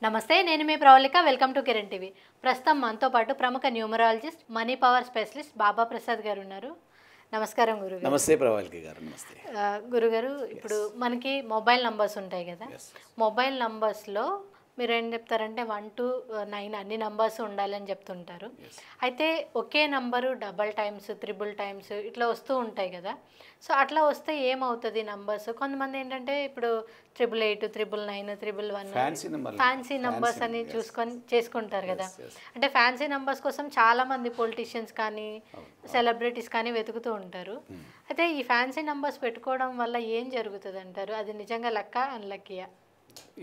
నమస్తే నేను మీ Pravalika welcome to Kiran TV. ప్రస్తుతం మనతో పాటు ప్రముఖ numerologist money power specialist Baba Prasad గారు ఉన్నారు. నమస్కారం గురుగారు. నమస్తే ప్రవళిక గారు. నమస్తే గురుగారు. ఇప్పుడు మనకి మొబైల్ నంబర్స్ ఉంటాయి కదా, మొబైల్ నంబర్స్లో మీరు ఏం చెప్తారంటే 1 to 9 అన్ని నంబర్స్ ఉండాలని చెప్తుంటారు. అయితే ఒకే number double times triple times ఇట్లా వస్తూ ఉంటాయి కదా. సో అట్లా వస్తే ఏమవుతుంది నంబర్స్? కొంతమంది ఏంటంటే ఇప్పుడు 888, 999, 311 ఫ్యాన్సీ నంబర్స్ అని చూసుకొని చేసుకుంటారు కదా. అంటే ఫ్యాన్సీ నంబర్స్ కోసం చాలామంది పొలిటీషియన్స్ కానీ సెలబ్రిటీస్ కానీ వెతుకుతూ ఉంటారు. అయితే ఈ ఫ్యాన్సీ నంబర్స్ పెట్టుకోవడం వల్ల ఏం జరుగుతుంది అంటారు? అది నిజంగా లక్క అన్లక్కీయా?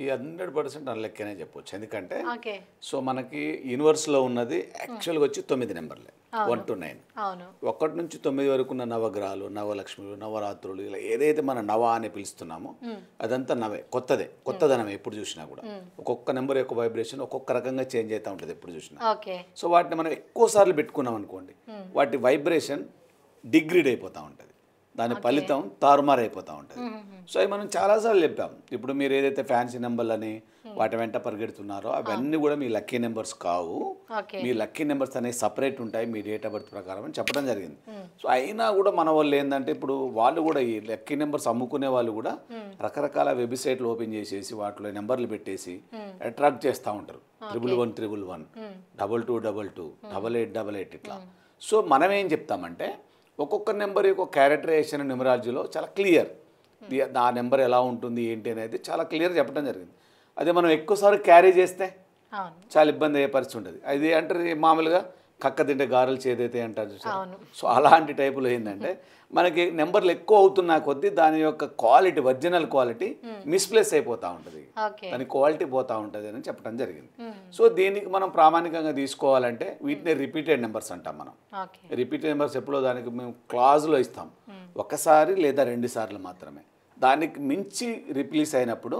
ఈ 100% అన్లెక్కనే చెప్పొచ్చు. ఎందుకంటే సో మనకి యూనివర్స్లో ఉన్నది యాక్చువల్గా వచ్చి 9 నెంబర్లే, 1 to 9. 1 నుంచి 9 వరకు ఉన్న నవగ్రహాలు, నవలక్ష్ములు, నవరాత్రులు, ఇలా ఏదైతే మన నవ అని పిలుస్తున్నామో అదంతా నవే, కొత్తదనమే. ఎప్పుడు చూసినా కూడా ఒక్కొక్క నెంబర్ యొక్క వైబ్రేషన్ ఒక్కొక్క రకంగా చేంజ్ అవుతూ ఉంటుంది ఎప్పుడు చూసినా. సో వాటిని మనం ఎక్కువ సార్లు పెట్టుకున్నాం అనుకోండి, వాటి వైబ్రేషన్ డిగ్రేడ్ అయిపోతూ ఉంటుంది, దాని ఫలితం తారుమారు అయిపోతూ ఉంటుంది. సో అవి మనం చాలాసార్లు చెప్పాం. ఇప్పుడు మీరు ఏదైతే ఫ్యాన్సీ నెంబర్లని వాటి వెంట పరిగెడుతున్నారో అవన్నీ కూడా మీ లక్కీ నెంబర్స్ కావు. మీ లక్కీ నెంబర్స్ అనేవి సపరేట్ ఉంటాయి మీ డేట్ ఆఫ్ బర్త్ ప్రకారం అని చెప్పడం జరిగింది. సో అయినా కూడా మన వాళ్ళు ఏంటంటే ఇప్పుడు వాళ్ళు కూడా ఈ లక్కీ నెంబర్స్ అమ్ముకునే వాళ్ళు కూడా రకరకాల వెబ్సైట్లు ఓపెన్ చేసేసి వాటిలో నెంబర్లు పెట్టేసి అట్రాక్ట్ చేస్తూ ఉంటారు. 111, 311, 2222, 8888 ఇట్లా. సో మనం ఏం చెప్తామంటే ఒక్కొక్క నెంబర్ యొక్క క్యారెక్టరైజేషన్ న్యూమరాలజీలో చాలా క్లియర్. ఆ నెంబర్ ఎలా ఉంటుంది ఏంటి అనేది చాలా క్లియర్ చెప్పడం జరిగింది. అదే మనం ఎక్కువసార్లు క్యారీ చేస్తే చాలా ఇబ్బంది అయ్యే పరిస్థితి ఉంటుంది. అది అంటే మామూలుగా కక్క తింటే గారెలు చేదైతే అంటారు చూసారు. సో అలాంటి టైపులో ఏంటంటే మనకి నెంబర్లు ఎక్కువ అవుతున్నా కొద్దీ దాని యొక్క క్వాలిటీ, ఒరిజినల్ క్వాలిటీ మిస్ప్లేస్ అయిపోతూ ఉంటుంది, దాని క్వాలిటీ పోతూ ఉంటుంది అని చెప్పడం జరిగింది. సో దీనికి మనం ప్రామాణికంగా తీసుకోవాలంటే వీటిని రిపీటెడ్ నెంబర్స్ అంటాం మనం. రిపీటెడ్ నెంబర్స్ ఎప్పుడో దానికి మేము క్లాజ్లో ఇస్తాం, ఒకసారి లేదా 2 సార్లు మాత్రమే. దానికి మించి రిప్లీస్ అయినప్పుడు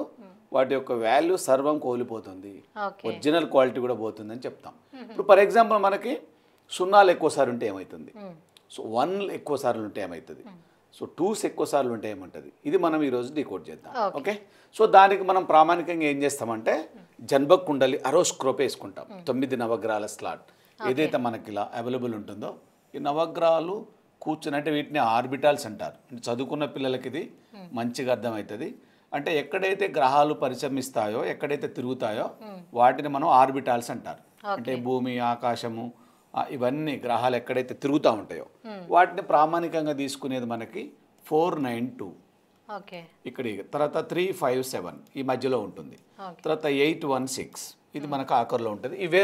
వాటి యొక్క వాల్యూ సర్వం కోల్పోతుంది, ఒరిజినల్ క్వాలిటీ కూడా పోతుంది అని చెప్తాం. ఇప్పుడు ఫర్ ఎగ్జాంపుల్ మనకి 0 ఎక్కువసారి ఉంటే ఏమవుతుంది, సో 1 ఎక్కువ సార్లు ఉంటే ఏమవుతుంది, సో 2s ఎక్కువ సార్లు ఉంటే ఏముంటుంది, ఇది మనం ఈరోజు డీకోడ్ చేద్దాం. ఓకే. సో దానికి మనం ప్రామాణికంగా ఏం చేస్తామంటే జన్మ కుండలి అరోస్క్రోప్ వేసుకుంటాం. 9 నవగ్రహాల స్లాట్ ఏదైతే మనకి ఇలా అవైలబుల్ ఉంటుందో ఈ నవగ్రహాలు కూర్చుని, అంటే వీటిని ఆర్బిటాల్స్ అంటారు. చదువుకున్న పిల్లలకి ఇది మంచిగా అర్థమవుతుంది. అంటే ఎక్కడైతే గ్రహాలు పరిచమిస్తాయో, ఎక్కడైతే తిరుగుతాయో వాటిని మనం ఆర్బిటాల్స్ అంటారు. అంటే భూమి, ఆకాశము, ఇవన్నీ గ్రహాలు ఎక్కడైతే తిరుగుతూ ఉంటాయో వాటిని ప్రామాణికంగా తీసుకునేది మనకి 492 ఇక్కడ, తర్వాత 357 ఈ మధ్యలో ఉంటుంది, తర్వాత 816 ఇది మనకు ఆఖరిలో ఉంటుంది. ఇవే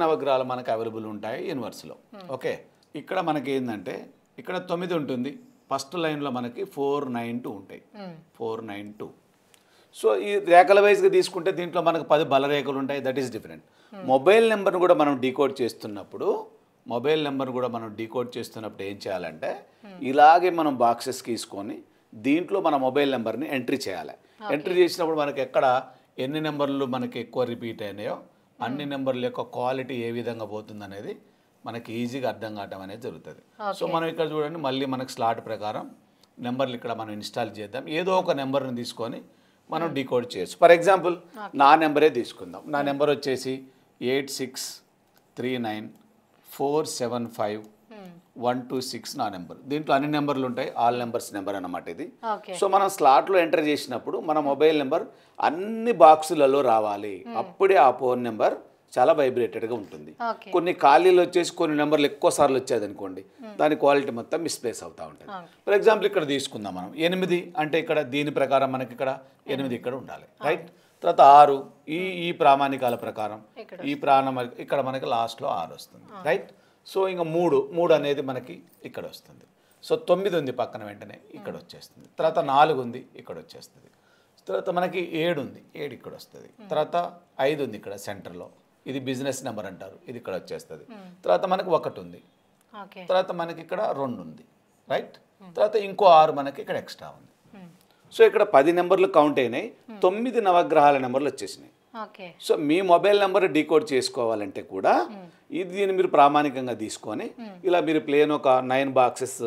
నవగ్రహాలు మనకు అవైలబుల్ ఉంటాయి యూనివర్స్లో. ఓకే. ఇక్కడ మనకి ఏంటంటే ఇక్కడ 9 ఉంటుంది, ఫస్ట్ లైన్లో మనకి 492 ఉంటాయి, 492. సో ఈ రేఖల వైజ్గా తీసుకుంటే దీంట్లో మనకు 10 బలరేఖలు ఉంటాయి, దట్ ఈస్ డిఫరెంట్. మొబైల్ నెంబర్ను కూడా మనం డీకోడ్ చేస్తున్నప్పుడు ఏం చేయాలంటే ఇలాగే మనం బాక్సెస్ తీసుకొని దీంట్లో మన మొబైల్ నెంబర్ని ఎంట్రీ చేయాలి. ఎంట్రీ చేసినప్పుడు మనకి ఎక్కడ ఎన్ని నెంబర్లు మనకి ఎక్కువ రిపీట్ అయినాయో అన్ని నెంబర్ల యొక్క క్వాలిటీ ఏ విధంగా పోతుంది అనేది మనకి ఈజీగా అర్థం కావటం అనేది జరుగుతుంది. సో మనం ఇక్కడ చూడండి, మళ్ళీ మనకు స్లాట్ ప్రకారం నెంబర్లు ఇక్కడ మనం ఇన్స్టాల్ చేద్దాం. ఏదో ఒక నెంబర్ని తీసుకొని మనం డీకోడ్ చేయొచ్చు. ఫర్ ఎగ్జాంపుల్ నా నెంబరే తీసుకుందాం. నా నెంబర్ వచ్చేసి 8639475126 నా నెంబర్. దీంట్లో అన్ని నెంబర్లు ఉంటాయి, ఆల్ నెంబర్స్ నెంబర్ అన్నమాట ఇది. సో మనం స్లాట్లో ఎంటర్ చేసినప్పుడు మన మొబైల్ నెంబర్ అన్ని బాక్సులలో రావాలి, అప్పుడే ఆ ఫోన్ నెంబర్ చాలా వైబ్రేటెడ్గా ఉంటుంది. కొన్ని ఖాళీలు వచ్చేసి కొన్ని నెంబర్లు ఎక్కువ సార్లు వచ్చేది అనుకోండి, దాని క్వాలిటీ మొత్తం మిస్ప్లేస్ అవుతూ ఉంటుంది. ఫర్ ఎగ్జాంపుల్ ఇక్కడ తీసుకుందాం మనం 8 అంటే ఇక్కడ దీని ప్రకారం మనకి ఇక్కడ 8 ఇక్కడ ఉండాలి, రైట్. తర్వాత 6 ఈ ప్రామాణికాల ప్రకారం ఇక్కడ మనకి లాస్ట్లో 6 వస్తుంది, రైట్. సో ఇంకా 3 అనేది మనకి ఇక్కడ వస్తుంది. సో 9 ఉంది పక్కన వెంటనే ఇక్కడ వచ్చేస్తుంది. తర్వాత 4 ఉంది ఇక్కడ వచ్చేస్తుంది. తర్వాత మనకి 7 ఉంది, 7 ఇక్కడ వస్తుంది. తర్వాత 5 ఉంది ఇక్కడ సెంటర్లో, ఇది బిజినెస్ నెంబర్ అంటారు, ఇది ఇక్కడ వచ్చేస్తుంది. తర్వాత మనకి 1 ఉంది, తర్వాత మనకి ఇక్కడ 2 ఉంది, రైట్. తర్వాత ఇంకో 6 మనకి ఇక్కడ ఎక్స్ట్రా ఉంది. సో ఇక్కడ 10 నెంబర్లు కౌంట్ అయినాయి, 9 నవగ్రహాల నెంబర్లు వచ్చేసినాయి. సో మీ మొబైల్ నెంబర్ డీకోడ్ చేసుకోవాలంటే కూడా దీన్ని మీరు ప్రామాణికంగా తీసుకొని ఇలా మీరు ప్లేన్ ఒక 9 బాక్సెస్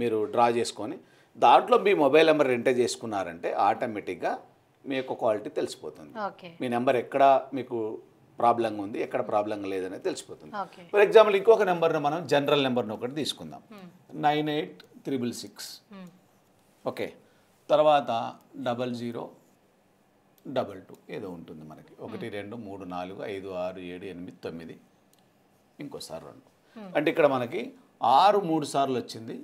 మీరు డ్రా చేసుకొని దాంట్లో మీ మొబైల్ నెంబర్ ఎంటర్ చేసుకున్నారంటే ఆటోమేటిక్గా మీ యొక్క క్వాలిటీ తెలిసిపోతుంది. ఓకే. మీ నెంబర్ ఎక్కడ మీకు ప్రాబ్లంగా ఉంది, ఎక్కడ ప్రాబ్లంగా లేదనేది తెలిసిపోతుంది. ఓకే. ఫర్ ఎగ్జాంపుల్ ఇంకొక నెంబర్ను మనం జనరల్ నెంబర్ని ఒకటి తీసుకుందాం, 9866. ఓకే, తర్వాత 0022 ఏదో ఉంటుంది మనకి, 1 2 3 4 5 6 7 8 9, ఇంకోసారి 2. అంటే ఇక్కడ మనకి 6 3 సార్లు వచ్చింది,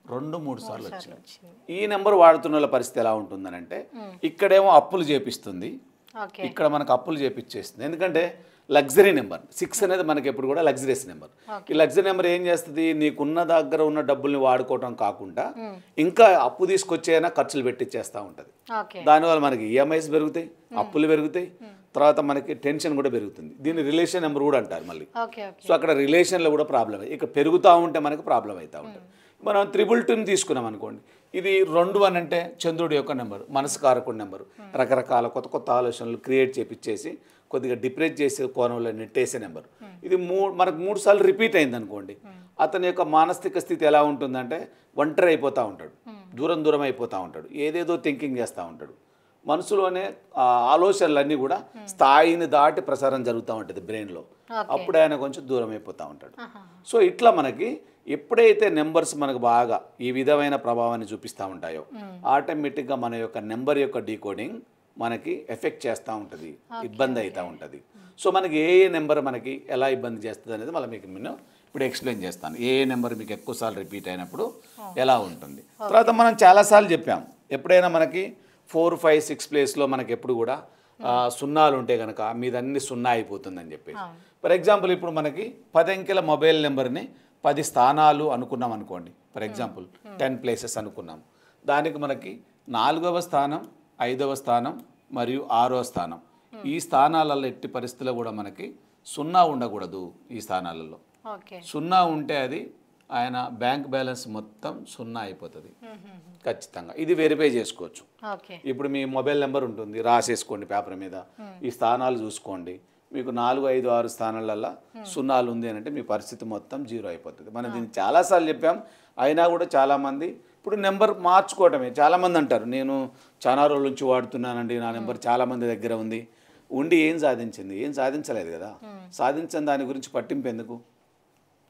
2 3 సార్లు వచ్చింది. ఈ నెంబర్ వాడుతున్న వాళ్ళ పరిస్థితి ఎలా ఉంటుందని అంటే, ఇక్కడేమో అప్పులు చేపిస్తుంది, ఇక్కడ మనకు అప్పులు చేపిచ్చేస్తుంది. ఎందుకంటే లగ్జరీ నెంబర్ 6 అనేది మనకి ఎప్పుడు కూడా లగ్జరీస్ నెంబర్. ఈ లగ్జరీ నెంబర్ ఏం చేస్తుంది, నీకున్న దగ్గర ఉన్న డబ్బుల్ని వాడుకోవటం కాకుండా ఇంకా అప్పు తీసుకొచ్చైనా ఖర్చులు పెట్టిచ్చేస్తూ ఉంటుంది. దానివల్ల మనకి ఈఎంఐస్ పెరుగుతాయి, అప్పులు పెరుగుతాయి, తర్వాత మనకి టెన్షన్ కూడా పెరుగుతుంది. దీన్ని రిలేషన్ నెంబర్ కూడా అంటారు మళ్ళీ. సో అక్కడ రిలేషన్లో కూడా ప్రాబ్లం, ఇక పెరుగుతూ ఉంటే మనకి ప్రాబ్లం అవుతూ ఉంటుంది. మనం 222 తీసుకున్నాం అనుకోండి, ఇది 21 అంటే చంద్రుడి యొక్క నెంబరు, మనసు కారకుడి నెంబరు. రకరకాల కొత్త కొత్త ఆలోచనలు క్రియేట్ చేపించేసి కొద్దిగా డిప్రెస్ చేసే కోణంలో నెట్టేసే నెంబరు. ఇది మనకు 3 సార్లు రిపీట్ అయింది అనుకోండి, అతని యొక్క మానసిక స్థితి ఎలా ఉంటుందంటే ఒంటరి అయిపోతూ ఉంటాడు, దూరం దూరం అయిపోతూ ఉంటాడు, ఏదేదో థింకింగ్ చేస్తూ ఉంటాడు. మనసులోనే ఆలోచనలన్నీ కూడా స్థాయిని దాటి ప్రసారం జరుగుతూ ఉంటుంది బ్రెయిన్లో. అప్పుడు ఆయన కొంచెం దూరం అయిపోతూ ఉంటాడు. సో ఇట్లా మనకి ఎప్పుడైతే నెంబర్స్ మనకు బాగా ఈ విధమైన ప్రభావాన్ని చూపిస్తూ ఉంటాయో ఆటోమేటిక్గా మన యొక్క నెంబర్ యొక్క డీకోడింగ్ మనకి ఎఫెక్ట్ చేస్తూ ఉంటుంది, ఇబ్బంది అవుతూ ఉంటుంది. సో మనకి ఏ నెంబర్ మనకి ఎలా ఇబ్బంది చేస్తుంది అనేది మళ్ళీ మీకు నేను ఇప్పుడు ఎక్స్ప్లెయిన్ చేస్తాను. ఏ నెంబర్ మీకు ఎక్కువసార్లు రిపీట్ అయినప్పుడు ఎలా ఉంటుంది. తర్వాత మనం చాలాసార్లు చెప్పాం, ఎప్పుడైనా మనకి 4 5 6 ప్లేస్లో మనకి ఎప్పుడు కూడా సున్నాలు ఉంటే కనుక మీదన్నీ 0 అయిపోతుందని చెప్పేసి. ఫర్ ఎగ్జాంపుల్ ఇప్పుడు మనకి 10 అంకెల మొబైల్ నెంబర్ని 10 స్థానాలు అనుకున్నాం అనుకోండి, ఫర్ ఎగ్జాంపుల్ 10 ప్లేసెస్ అనుకున్నాం. దానికి మనకి 4వ స్థానం, 5వ స్థానం మరియు 6వ స్థానం, ఈ స్థానాలలో ఎట్టి పరిస్థితుల్లో కూడా మనకి 0 ఉండకూడదు. ఈ స్థానాలలో 0 ఉంటే అది ఆయన బ్యాంక్ బ్యాలెన్స్ మొత్తం 0 అయిపోతుంది ఖచ్చితంగా. ఇది వెరిఫై చేసుకోవచ్చు. ఇప్పుడు మీ మొబైల్ నెంబర్ ఉంటుంది, రాసేసుకోండి పేపర్ మీద, ఈ స్థానాలు చూసుకోండి. మీకు 4 5 6 స్థానాలలో 0 ఉంది అని అంటే మీ పరిస్థితి మొత్తం 0 అయిపోతుంది. మనం దీన్ని చాలాసార్లు చెప్పాం, అయినా కూడా చాలామంది ఇప్పుడు నెంబర్ మార్చుకోవటమే. చాలామంది అంటారు, నేను చాలా రోజుల నుంచి వాడుతున్నానండి, నా నెంబర్ చాలామంది దగ్గర ఉంది. ఉండి ఏం సాధించింది? ఏం సాధించలేదు కదా. సాధించిన దాని గురించి పట్టింపు ఎందుకు?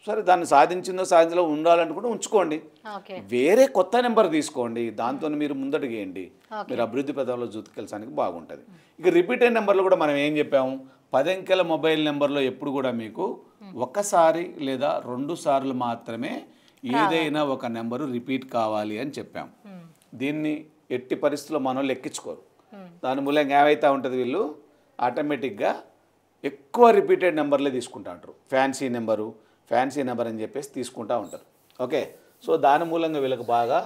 సరే, దాన్ని సాధించిందో సాధించలో ఉండాలనుకుంటే ఉంచుకోండి, వేరే కొత్త నెంబర్ తీసుకోండి, దాంతో మీరు ముందడుగేయండి, మీరు అభివృద్ధి పదంలో జూతుకెళ్ళడానికి బాగుంటుంది. ఇక రిపీటెడ్ నెంబర్లు కూడా మనం ఏం చెప్పాము, 10 అంకెల మొబైల్ నెంబర్లో ఎప్పుడు కూడా మీకు ఒకసారి లేదా 2 సార్లు మాత్రమే ఏదైనా ఒక నెంబరు రిపీట్ కావాలి అని చెప్పాం. దీన్ని ఎట్టి పరిస్థితుల్లో మనం లెక్కించుకోరు. దాని మూలంగా ఏమైతే ఉంటుంది, వీళ్ళు ఆటోమేటిక్గా ఎక్కువ రిపీటెడ్ నెంబర్లే తీసుకుంటూ ఉంటారు. ఫ్యాన్సీ నెంబర్ అని చెప్పేసి తీసుకుంటూ ఉంటారు. ఓకే, సో దాని మూలంగా వీళ్ళకి బాగా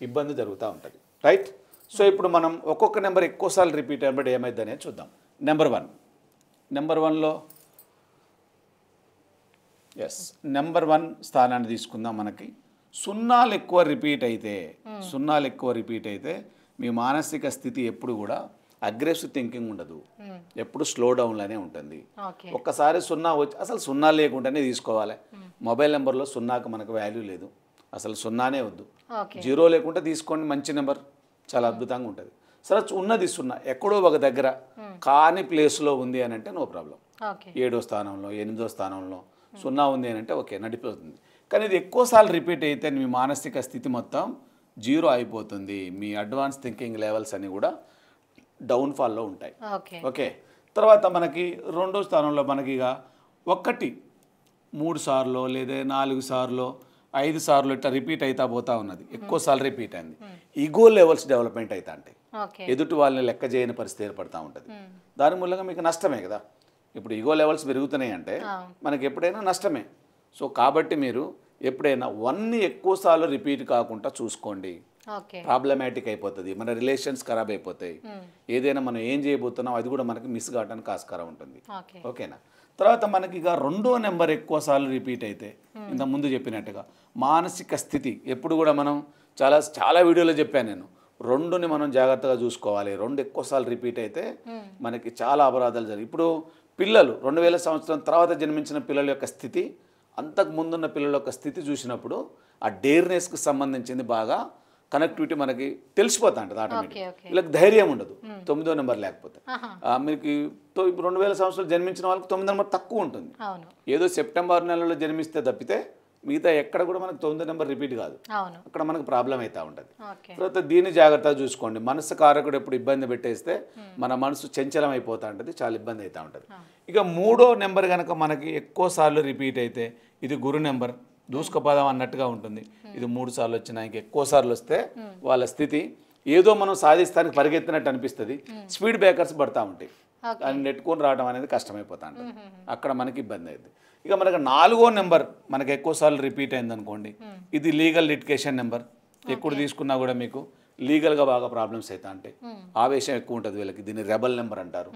ఇబ్బంది జరుగుతూ ఉంటుంది. రైట్. సో ఇప్పుడు మనం ఒక్కొక్క నెంబర్ ఎక్కువసార్లు రిపీట్ అయినప్పుడు ఏమైంది అనేది చూద్దాం. నెంబర్ వన్లో నెంబర్ 1 స్థానాన్ని తీసుకుందాం. మనకి 0 ఎక్కువ రిపీట్ అయితే మీ మానసిక స్థితి ఎప్పుడు కూడా అగ్రెసివ్ థింకింగ్ ఉండదు, ఎప్పుడు స్లో డౌన్లోనే ఉంటుంది. ఒక్కసారి 0 వచ్చి అసలు 0 లేకుండానే తీసుకోవాలి. మొబైల్ నెంబర్లో 0కి మనకు వాల్యూ లేదు, అసలు 0నే వద్దు. 0 లేకుండా తీసుకోండి, మంచి నెంబర్, చాలా అద్భుతంగా ఉంటుంది. సరే, ఉన్నది 0 ఎక్కడో ఒక దగ్గర కాని ప్లేస్లో ఉంది అని అంటే నో ప్రాబ్లం. 7వ స్థానంలో 8వ స్థానంలో 0 ఉంది అని అంటే ఓకే, నడిపోతుంది. కానీ ఇది ఎక్కువసార్లు రిపీట్ అయితే మీ మానసిక స్థితి మొత్తం 0 అయిపోతుంది. మీ అడ్వాన్స్ థింకింగ్ లెవెల్స్ అన్నీ కూడా డౌన్ఫాల్లో ఉంటాయి. ఓకే, తర్వాత మనకి 2వ స్థానంలో మనకి ఇక 1 3 సార్లు లేదా 4 సార్లు 5 సార్లు ఇట్లా రిపీట్ అవుతా పోతా ఉన్నది, ఎక్కువసార్లు రిపీట్ అయింది. ఈగో లెవెల్స్ డెవలప్మెంట్ అవుతా ఉంటాయి, ఎదుటి వాళ్ళని లెక్క చేయని పరిస్థితి ఏర్పడతా ఉంటుంది. దాని మూలంగా మీకు నష్టమే కదా. ఇప్పుడు ఈగో లెవెల్స్ పెరుగుతున్నాయి అంటే మనకి ఎప్పుడైనా నష్టమే. సో కాబట్టి మీరు ఎప్పుడైనా 1 ఎక్కువసార్లు రిపీట్ కాకుండా చూసుకోండి, ప్రాబ్లమాటిక్ అయిపోతుంది, మన రిలేషన్స్ ఖరాబ్ అయిపోతాయి. ఏదైనా మనం ఏం చేయబోతున్నాం అది కూడా మనకి మిస్ కావడానికి ఆస్కారం ఉంటుంది. ఓకేనా. తర్వాత మనకి ఇక 2వ నెంబర్ ఎక్కువసార్లు రిపీట్ అయితే ఇంత ముందు చెప్పినట్టుగా మానసిక స్థితి ఎప్పుడు కూడా మనం చాలా వీడియోలో చెప్పాను నేను, 2ని మనం జాగ్రత్తగా చూసుకోవాలి. 2 ఎక్కువసార్లు రిపీట్ అయితే మనకి చాలా అపరాధాలు జరిగాయి. ఇప్పుడు పిల్లలు 2000 సంవత్సరం తర్వాత జన్మించిన పిల్లల యొక్క స్థితి, అంతకు ముందున్న పిల్లల యొక్క స్థితి చూసినప్పుడు ఆ డేర్నెస్కి సంబంధించింది బాగా కనెక్టివిటీ మనకి తెలిసిపోతా ఉంటుంది ఆటోమేటిక్. వీళ్ళకి ధైర్యం ఉండదు 9వ నెంబర్ లేకపోతే. మీకు 2000 సంవత్సరాలు జన్మించిన వాళ్ళకి 9వ నెంబర్ తక్కువ ఉంటుంది. ఏదో సెప్టెంబర్ నెలలో జన్మిస్తే తప్పితే మిగతా ఎక్కడ కూడా మనకు 9వ నెంబర్ రిపీట్ కాదు. అక్కడ మనకు ప్రాబ్లం అవుతూ ఉంటుంది. తర్వాత దీన్ని జాగ్రత్తగా చూసుకోండి. మనసు కారకుడు ఎప్పుడు ఇబ్బంది పెట్టేస్తే మన మనసు చంచలం అయిపోతూ ఉంటుంది, చాలా ఇబ్బంది అవుతూ ఉంటుంది. ఇక 3వ నెంబర్ కనుక మనకి ఎక్కువ సార్లు రిపీట్ అయితే ఇది గురు నెంబర్, దూసుకపదం అన్నట్టుగా ఉంటుంది. ఇది 3 సార్లు వచ్చినా ఇంకా ఎక్కువ సార్లు వస్తే వాళ్ళ స్థితి ఏదో మనం సాధిస్తానికి పరిగెత్తినట్టు అనిపిస్తుంది. స్పీడ్ బ్రేకర్స్ పడతా ఉంటాయి, దాన్ని నెట్టుకొని రావడం అనేది కష్టమైపోతా ఉంటుంది. అక్కడ మనకి ఇబ్బంది అయింది. ఇక మనకు 4వ నెంబర్ మనకు ఎక్కువ సార్లు రిపీట్ అయింది అనుకోండి, ఇది లీగల్ లిటిగేషన్ నెంబర్. ఎప్పుడు తీసుకున్నా కూడా మీకు లీగల్గా బాగా ప్రాబ్లమ్స్ అవుతా ఉంటాయి, ఆవేశం ఎక్కువ ఉంటుంది వీళ్ళకి. దీన్ని రెబల్ నెంబర్ అంటారు.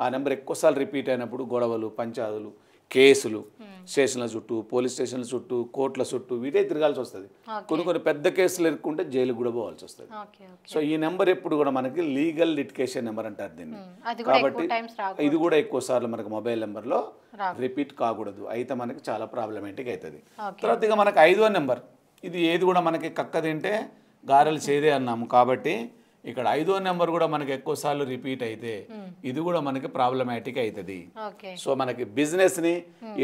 ఆ నెంబర్ ఎక్కువసార్లు రిపీట్ అయినప్పుడు గొడవలు, పంచాదులు, కేసులు, స్టేషన్ల చుట్టూ, పోలీస్ స్టేషన్ల చుట్టూ, కోర్టుల చుట్టూ వీటే తిరగాల్సి వస్తుంది. కొన్ని పెద్ద కేసులు ఎరుక్కుంటే జైలుకు కూడా పోవాల్సి వస్తుంది. సో ఈ నెంబర్ ఎప్పుడు కూడా మనకి లీగల్ లిటిగేషన్ నెంబర్ అంటారు దీన్ని. కాబట్టి ఇది కూడా ఎక్కువ సార్లు మనకి మొబైల్ నెంబర్లో రిపీట్ కాకూడదు, అయితే మనకి చాలా ప్రాబ్లమేటిక్ అవుతుంది. తర్వాత ఇక మనకి 5వ నెంబర్, ఇది ఏది కూడా మనకి కక్క తింటే గారెలు చేదే అన్నాము. కాబట్టి ఇక్కడ 5వ నెంబర్ కూడా మనకి ఎక్కువ సార్లు రిపీట్ అయితే ఇది కూడా మనకి ప్రాబ్లమాటిక్ అవుతుంది. సో మనకి బిజినెస్ని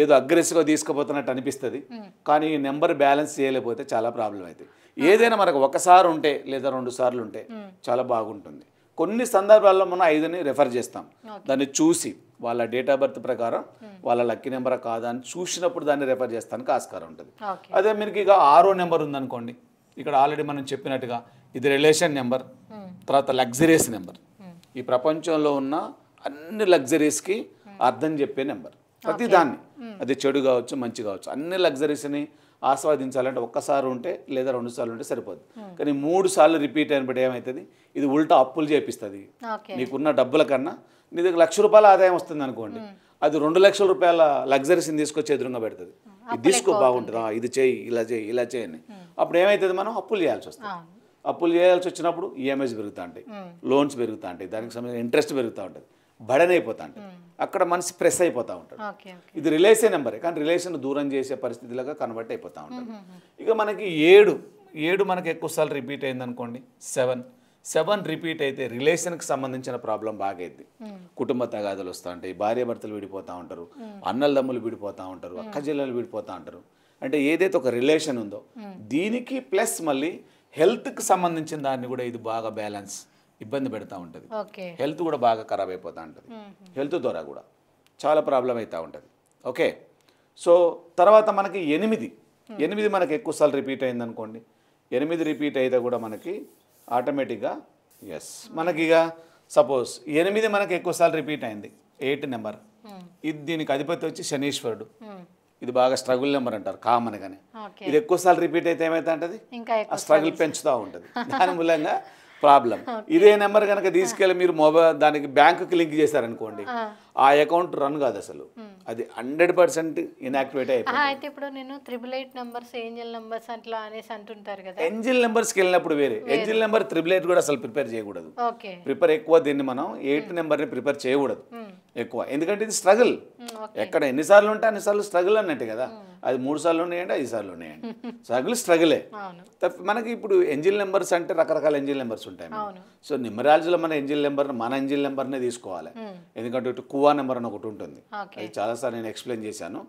ఏదో అగ్రెసివ్గా తీసుకుపోతున్నట్టు అనిపిస్తుంది, కానీ ఈ నెంబర్ బ్యాలెన్స్ చేయలేకపోతే చాలా ప్రాబ్లం అవుతుంది. ఏదైనా మనకు ఒకసారి ఉంటే లేదా 2 సార్లు ఉంటే చాలా బాగుంటుంది. కొన్ని సందర్భాల్లో మనం 5ని రెఫర్ చేస్తాం, దాన్ని చూసి వాళ్ళ డేట్ ఆఫ్ బర్త్ ప్రకారం వాళ్ళ లక్కీ నెంబర్ కాదా అని చూసినప్పుడు దాన్ని రెఫర్ చేస్తానికి ఆస్కారం ఉంటుంది. అదే మీకు ఇక 6వ నెంబర్ ఉందనుకోండి, ఇక్కడ ఆల్రెడీ మనం చెప్పినట్టుగా ఇది రిలేషన్ నెంబర్, తర్వాత లగ్జరీస్ నెంబర్. ఈ ప్రపంచంలో ఉన్న అన్ని లగ్జరీస్కి అర్థం చెప్పే నెంబర్. ప్రతి దాన్ని, అది చెడు కావచ్చు మంచి కావచ్చు, అన్ని లగ్జరీస్ని ఆస్వాదించాలంటే ఒక్కసారి ఉంటే లేదా 2 సార్లు ఉంటే సరిపోదు. కానీ 3 సార్లు రిపీట్ అయినప్పుడు ఏమవుతుంది, ఇది ఉల్టా అప్పులు చేపిస్తుంది. నీకున్న డబ్బుల కన్నా నీ దగ్గర ₹1,00,000 ఆదాయం వస్తుంది అనుకోండి, అది 2 లక్షల రూపాయల లగ్జరీస్ని తీసుకొచ్చి ఎదురుగా పెడుతుంది. ఇది తీసుకో బాగుంటుందా, ఇది చేయి, ఇలా చేయి, ఇలా చేయని. అప్పుడు ఏమవుతుంది, మనం అప్పులు చేయాల్సి వస్తుంది. అప్పులు చేయాల్సి వచ్చినప్పుడు ఈఎంఐస్ పెరుగుతూ ఉంటాయి, లోన్స్ పెరుగుతూ ఉంటాయి, దానికి సంబంధించిన ఇంట్రెస్ట్ పెరుగుతూ ఉంటుంది, బడన్ అయిపోతూ ఉంటుంది. అక్కడ మనసు ప్రెస్ అయిపోతూ ఉంటుంది. ఇది రిలేషన్ నెంబరే, కానీ రిలేషన్ దూరం చేసే పరిస్థితిలాగా కన్వర్ట్ అయిపోతూ ఉంటుంది. ఇక మనకి 7 మనకి ఎక్కువసార్లు రిపీట్ అయింది అనుకోండి, 7 రిపీట్ అయితే రిలేషన్కి సంబంధించిన ప్రాబ్లం బాగా అయింది. కుటుంబ తగాదాలు వస్తూ ఉంటాయి, భార్య భర్తలు విడిపోతూ ఉంటారు, అన్నల దమ్ములు విడిపోతూ ఉంటారు, అక్క చెల్లెలు విడిపోతూ ఉంటారు. అంటే ఏదైతే ఒక రిలేషన్ ఉందో దీనికి ప్లస్ మళ్ళీ హెల్త్కి సంబంధించిన దాన్ని కూడా ఇది బాగా బ్యాలెన్స్ ఇబ్బంది పెడతా ఉంటుంది. హెల్త్ కూడా బాగా ఖరాబ్ అయిపోతూ ఉంటుంది, హెల్త్ ద్వారా కూడా చాలా ప్రాబ్లం అవుతూ ఉంటుంది. ఓకే, సో తర్వాత మనకి 8 మనకి ఎక్కువసార్లు రిపీట్ అయింది అనుకోండి, 8 రిపీట్ అయితే కూడా మనకి ఆటోమేటిక్గా మనకి ఇక సపోజ్ 8 మనకి ఎక్కువసార్లు రిపీట్ అయింది, 8 నెంబర్. ఇది దీనికి అధిపతి వచ్చి శనీశ్వరుడు. ఇది బాగా స్ట్రగుల్ నెంబర్ అంటారు కామన్గానే. ఇది ఎక్కువసార్లు రిపీట్ అయితే ఏమైతే ఉంటుంది, ఆ స్ట్రగుల్ పెంచుతూ ఉంటుంది. దాని మూలంగా ప్రాబ్లం. ఇదే నెంబర్ కనుక తీసుకెళ్ళి మీరు మొబైల్ దానికి బ్యాంకుకి లింక్ చేశారనుకోండి, ఆ అకౌంట్ రన్ కాదు అసలు, అది 100% ఇన్యాక్టివేట్ అయిపోయింది. అయితే ఇప్పుడు నేను 888 నంబర్స్, ఏంజల్ నంబర్స్ అట్లా అనేసి అంటుంటారు కదా, ఏంజల్ నెంబర్స్కి వెళ్ళినప్పుడు వేరే. ఏంజల్ నెంబర్ 888 కూడా అసలు ప్రిపేర్ చేయకూడదు. ప్రిపేర్ ఎక్కువ దీన్ని మనం 8 నెంబర్ని ప్రిపేర్ చేయకూడదు ఎక్కువ, ఎందుకంటే ఇది స్ట్రగుల్. ఎక్కడ ఎన్నిసార్లు ఉంటే అన్నిసార్లు స్ట్రగుల్ అన్నట్టు కదా. అది 3 సార్లు ఉన్నాయండి, 5 సార్లు ఉన్నాయండి, స్ట్రగులే. మనకి ఇప్పుడు ఏంజల్ నెంబర్స్ అంటే రకరకాల ఏంజల్ నెంబర్స్ ఉంటాయి. సో న్యూమరాలజీలో మన ఏంజల్ నెంబర్నే తీసుకోవాలి. ఎందుకంటే ఇటు కువా నెంబర్ అని ఒకటి ఉంటుంది, అది చాలాసార్లు నేను ఎక్స్ప్లెయిన్ చేశాను.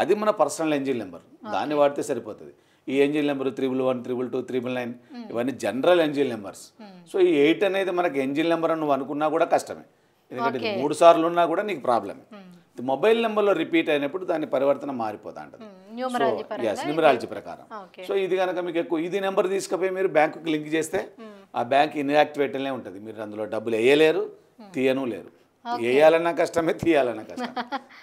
అది మన పర్సనల్ ఏంజల్ నెంబర్, దాన్ని వాడితే సరిపోతుంది. ఈ ఏంజల్ నెంబర్ 111, 222, 999 ఇవన్నీ జనరల్ ఏంజల్ నెంబర్స్. సో ఈ 8 అనేది మనకి ఏంజల్ నెంబర్ అని నువ్వు అనుకున్నా కూడా కష్టమే, ఎందుకంటే 3 సార్లు ఉన్నా కూడా నీకు ప్రాబ్లమే. మొబైల్ నెంబర్లో రిపీట్ అయినప్పుడు దాని పరివర్తన మారిపోతా ఉంటుంది న్యూమరాలజీ ప్రకారం. సో ఇది కనుక మీకు ఎక్కువ ఇది నెంబర్ తీసుకుపోయి మీరు బ్యాంకుకి లింక్ చేస్తే ఆ బ్యాంక్ ఇన్యాక్టివేట్లే ఉంటుంది. మీరు అందులో డబ్బులు వేయలేరు, తీయను లేరు. వేయాలన్నా కష్టమే, తీయాలన్నా కష్టం,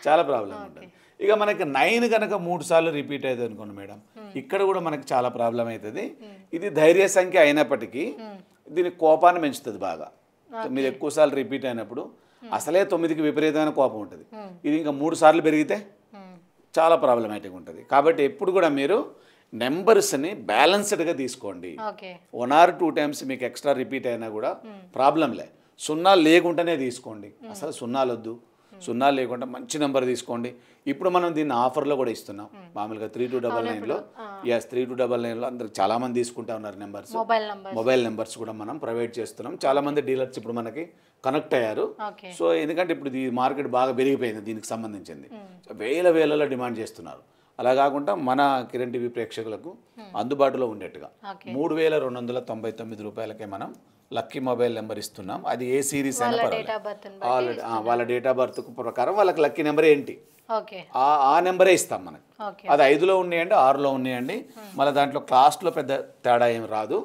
చాలా ప్రాబ్లం ఉంటుంది. ఇక మనకి 9 కనుక 3 సార్లు రిపీట్ అవుతుంది అనుకోండి మేడం, ఇక్కడ కూడా మనకి చాలా ప్రాబ్లం అవుతుంది. ఇది ధైర్య సంఖ్య అయినప్పటికీ దీని కోపాన్ని పెంచుతుంది బాగా. మీరు ఎక్కువ సార్లు రిపీట్ అయినప్పుడు అసలే 9కి విపరీతమైన కోపం ఉంటుంది, ఇది ఇంకా 3 సార్లు పెరిగితే చాలా ప్రాబ్లమేటిక్ ఉంటుంది. కాబట్టి ఎప్పుడు కూడా మీరు నెంబర్స్ని బ్యాలెన్స్డ్గా తీసుకోండి. 1 or 2 టైమ్స్ మీకు ఎక్స్ట్రా రిపీట్ అయినా కూడా ప్రాబ్లం లే, 0 లేకుండానే తీసుకోండి. అసలు 0 వద్దు, సున్నా లేకుండా మంచి నెంబర్ తీసుకోండి. ఇప్పుడు మనం దీన్ని ఆఫర్లో కూడా ఇస్తున్నాం. మామూలుగా 3299లో 3299లో అందరికి చాలామంది తీసుకుంటా ఉన్నారు నెంబర్స్. మొబైల్ నెంబర్స్ కూడా మనం ప్రొవైడ్ చేస్తున్నాం. చాలామంది డీలర్స్ ఇప్పుడు మనకి కనెక్ట్ అయ్యారు. సో ఎందుకంటే ఇప్పుడు ఈ మార్కెట్ బాగా పెరిగిపోయింది దీనికి సంబంధించింది. వేలలో డిమాండ్ చేస్తున్నారు. అలా కాకుండా మన కిరణ్ టీవీ ప్రేక్షకులకు అందుబాటులో ఉండేట్టుగా 3299 రూపాయలకే మనం లక్కీ మొబైల్ నెంబర్ ఇస్తున్నాం. అది ఏ సిరీస్ అయినా పర్వాలేదు. ఆల్రెడీ వాళ్ళ డేట్ ఆఫ్ బర్త్ ప్రకారం వాళ్ళకి లక్కీ నెంబర్ ఏంటి ఆ నెంబరే ఇస్తాం మనకి. అది 5లో ఉన్నాయండి, 6లో ఉన్నాయండి. మళ్ళీ దాంట్లో కాస్ట్లో పెద్ద తేడా ఏం రాదు.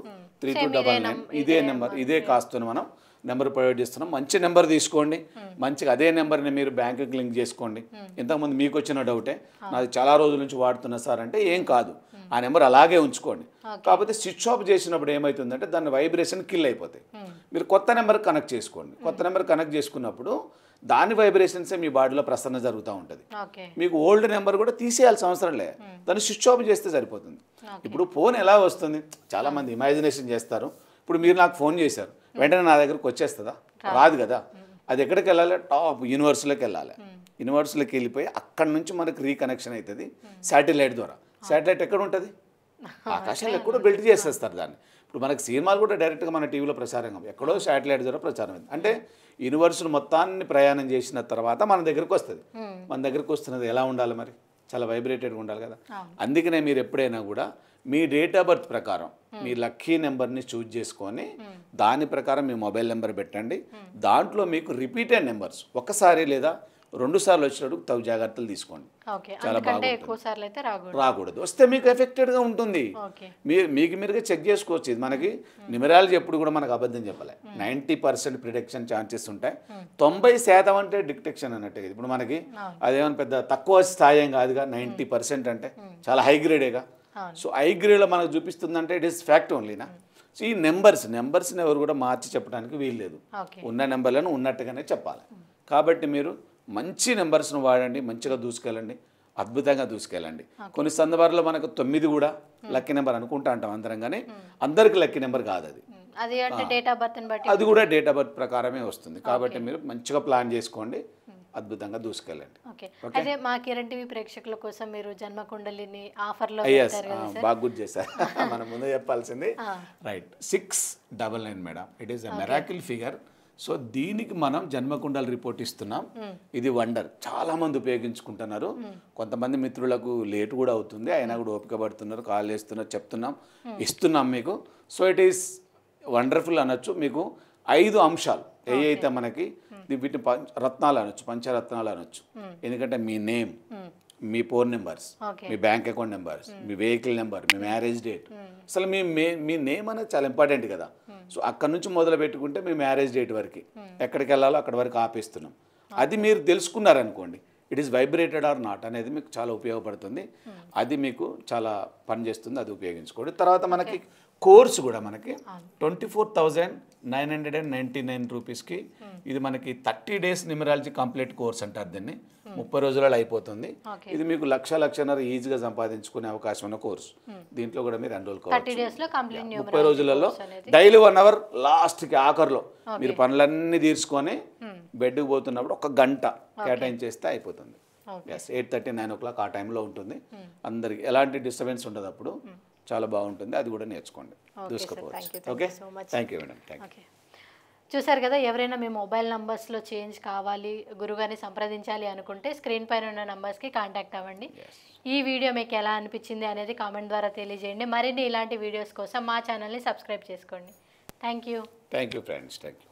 3299 ఇదే నెంబర్, ఇదే కాస్ట్తో మనం నెంబర్ ప్రొవైడ్ చేస్తున్నాం. మంచి నెంబర్ తీసుకోండి. మంచిగా అదే నెంబర్ని మీరు బ్యాంకుకి లింక్ చేసుకోండి. ఇంతకుముందు మీకు వచ్చిన డౌటే, నాది చాలా రోజుల నుంచి వాడుతున్నా సార్ అంటే ఏం కాదు, ఆ నెంబర్ అలాగే ఉంచుకోండి. కాకపోతే స్విచ్ ఆఫ్ చేసినప్పుడు ఏమవుతుందంటే దాని వైబ్రేషన్ కిల్ అయిపోతాయి. మీరు కొత్త నెంబర్ కనెక్ట్ చేసుకోండి. కొత్త నెంబర్ కనెక్ట్ చేసుకున్నప్పుడు దాని వైబ్రేషన్సే మీ బాడీలో ప్రసరణ జరుగుతూ ఉంటుంది. మీకు ఓల్డ్ నెంబర్ కూడా తీసేయాల్సిన అవసరం లేదు, దాన్ని స్విచ్ ఆఫ్ చేస్తే సరిపోతుంది. ఇప్పుడు ఫోన్ ఎలా వస్తుంది, చాలామంది ఇమాజినేషన్ చేస్తారు. ఇప్పుడు మీరు నాకు ఫోన్ చేశారు, వెంటనే నా దగ్గరకు వచ్చేస్తుందా? రాదు కదా. అది ఎక్కడికి వెళ్ళాలి? టాప్ యూనివర్స్లోకి వెళ్ళాలి. యూనివర్స్లోకి వెళ్ళిపోయి అక్కడ నుంచి మనకు రీకనెక్షన్ అవుతుంది శాటిలైట్ ద్వారా. శాటిలైట్ ఎక్కడ ఉంటుంది? ఆకాశంలో ఎక్కడో బిల్ట్ చేసేస్తారు దాన్ని. ఇప్పుడు మనకి సినిమాలు కూడా డైరెక్ట్గా మన టీవీలో ప్రసారం ఎక్కడో శాటిలైట్ ద్వారా ప్రచారం అయింది. అంటే యూనివర్స్ మొత్తాన్ని ప్రయాణం చేసిన తర్వాత మన దగ్గరకు వస్తుంది. మన దగ్గరకు వస్తున్నది ఎలా ఉండాలి మరి? చాలా వైబ్రేటెడ్గా ఉండాలి కదా. అందుకనే మీరు ఎప్పుడైనా కూడా మీ డేట్ ఆఫ్ బర్త్ ప్రకారం మీ లక్కీ నెంబర్ని చూజ్ చేసుకొని దాని ప్రకారం మీ మొబైల్ నెంబర్ పెట్టండి. దాంట్లో మీకు రిపీటెడ్ నెంబర్స్ ఒకసారి లేదా 2 సార్లు వచ్చినప్పుడు తగు జాగ్రత్తలు తీసుకోండి. చాలా బాగుంటుంది. రాకూడదు. వస్తే మీకు ఎఫెక్టెడ్గా ఉంటుంది. మీకు మీరుగా చెక్ చేసుకోవచ్చు. ఇది మనకి న్యూమరాలజీ ఎప్పుడు కూడా మనకు అబద్ధం చెప్పాలి. 90% ప్రిడిక్షన్ ఛాన్సెస్ ఉంటాయి. 90% అంటే డిటెక్షన్ అన్నట్టు. ఇప్పుడు మనకి అదేమన్నా పెద్ద తక్కువ స్థాయి ఏం కాదుగా. 90% అంటే చాలా హై గ్రేడేగా. సో హై గ్రేడ్లో మనకు చూపిస్తుందంటే ఇట్ ఈస్ ఫ్యాక్ట్ ఓన్లీనా. సో ఈ నెంబర్స్ని ఎవరు కూడా మార్చి చెప్పడానికి వీల్లేదు. ఉన్న నెంబర్లను ఉన్నట్టుగానే చెప్పాలి. కాబట్టి మీరు మంచి నెంబర్స్ను వాడండి, మంచిగా దూసుకెళ్ళండి, అద్భుతంగా దూసుకెళ్ళండి. కొన్ని సందర్భాల్లో మనకు 9 కూడా లక్కీ నెంబర్ అనుకుంటా అంటాం అందరం, కానీ అందరికి లక్కీ నెంబర్ కాదు అది. అది కూడా డేట్ ఆఫ్ బర్త్ ప్రకారమే వస్తుంది. కాబట్టి మీరు మంచిగా ప్లాన్ చేసుకోండి, అద్భుతంగా దూసుకెళ్ళండి. అదే మా కిరణ్ టీవీ ప్రేక్షకుల కోసం మీరు జన్మకుండలిని ఆఫర్లో బాగా గుర్తు చేశారు. మనం ముందు చెప్పాల్సింది right 699 madam. It is a miracle figure. So దీనికి మనం జన్మకుండల రిపోర్ట్ ఇస్తున్నాం. ఇది వండర్, చాలా మంది ఉపయోగించుకుంటున్నారు. కొంతమంది మిత్రులకు లేట్ కూడా అవుతుంది, అయినా కూడా ఓపిక పడుతున్నారు, కాల్ చేస్తున్నారు, చెప్తున్నాం, ఇస్తున్నాం మీకు. సో ఇట్ ఈస్ వండర్ఫుల్ అనొచ్చు. మీకు 5 అంశాలు ఏవైతే మనకి వీటిని రత్నాలు అనొచ్చు, పంచరత్నాలు అనొచ్చు. ఎందుకంటే మీ నేమ్, మీ ఫోన్ నెంబర్స్, మీ బ్యాంక్ అకౌంట్ నెంబర్స్, మీ వెహికల్ నెంబర్, మీ మ్యారేజ్ డేట్. అసలు మీ నేమ్ అనేది చాలా ఇంపార్టెంట్ కదా. సో అక్కడ నుంచి మొదలు పెట్టుకుంటే మీ మ్యారేజ్ డేట్ వరకు ఎక్కడికి వెళ్ళాలో అక్కడి వరకు ఆపేస్తున్నాం. అది మీరు తెలుసుకున్నారనుకోండి, it is vibrated or not అనేది మీకు చాలా ఉపయోగపడుతుంది. అది మీకు చాలా పనిచేస్తుంది, అది ఉపయోగించుకోండి. తర్వాత మనకి కోర్సు కూడా మనకి 24,999 రూపీస్కి ఇది మనకి 30 days న్యూమరాలజీ కంప్లీట్ కోర్స్ అంటారు దీన్ని. 30 రోజులలో అయిపోతుంది. ఇది మీకు 1,00,000 ఈజీగా సంపాదించుకునే అవకాశం ఉన్న కోర్సు. దీంట్లో కూడా మీరు ఎన్రోల్ కావచ్చు. 30 రోజులలో డైలీ 1 hour లాస్ట్కి ఆఖరిలో మీరు పనులన్నీ తీర్చుకొని బెడ్కి పోతున్నప్పుడు 1 గంట కేటాయించేస్తే అయిపోతుంది. 8:30, 9 o'clock ఆ టైంలో ఉంటుంది. అందరికి ఎలాంటి డిస్టర్బెన్స్ ఉండదు, అప్పుడు చాలా బాగుంటుంది. అది కూడా నేర్చుకోండి, దూసుకోవచ్చు. Okay, thank you madam. Thank you. చూసారు కదా, ఎవరైనా మీ మొబైల్ నంబర్స్లో చేంజ్ కావాలి, గురుగారిని సంప్రదించాలి అనుకుంటే స్క్రీన్ పైన ఉన్న నంబర్స్కి కాంటాక్ట్ అవ్వండి. ఈ వీడియో మీకు ఎలా అనిపించింది అనేది కామెంట్ ద్వారా తెలియజేయండి. మరిన్ని ఇలాంటి వీడియోస్ కోసం మా ఛానల్ని సబ్స్క్రైబ్ చేసుకోండి. Thank you. Thank you friends. Thank you.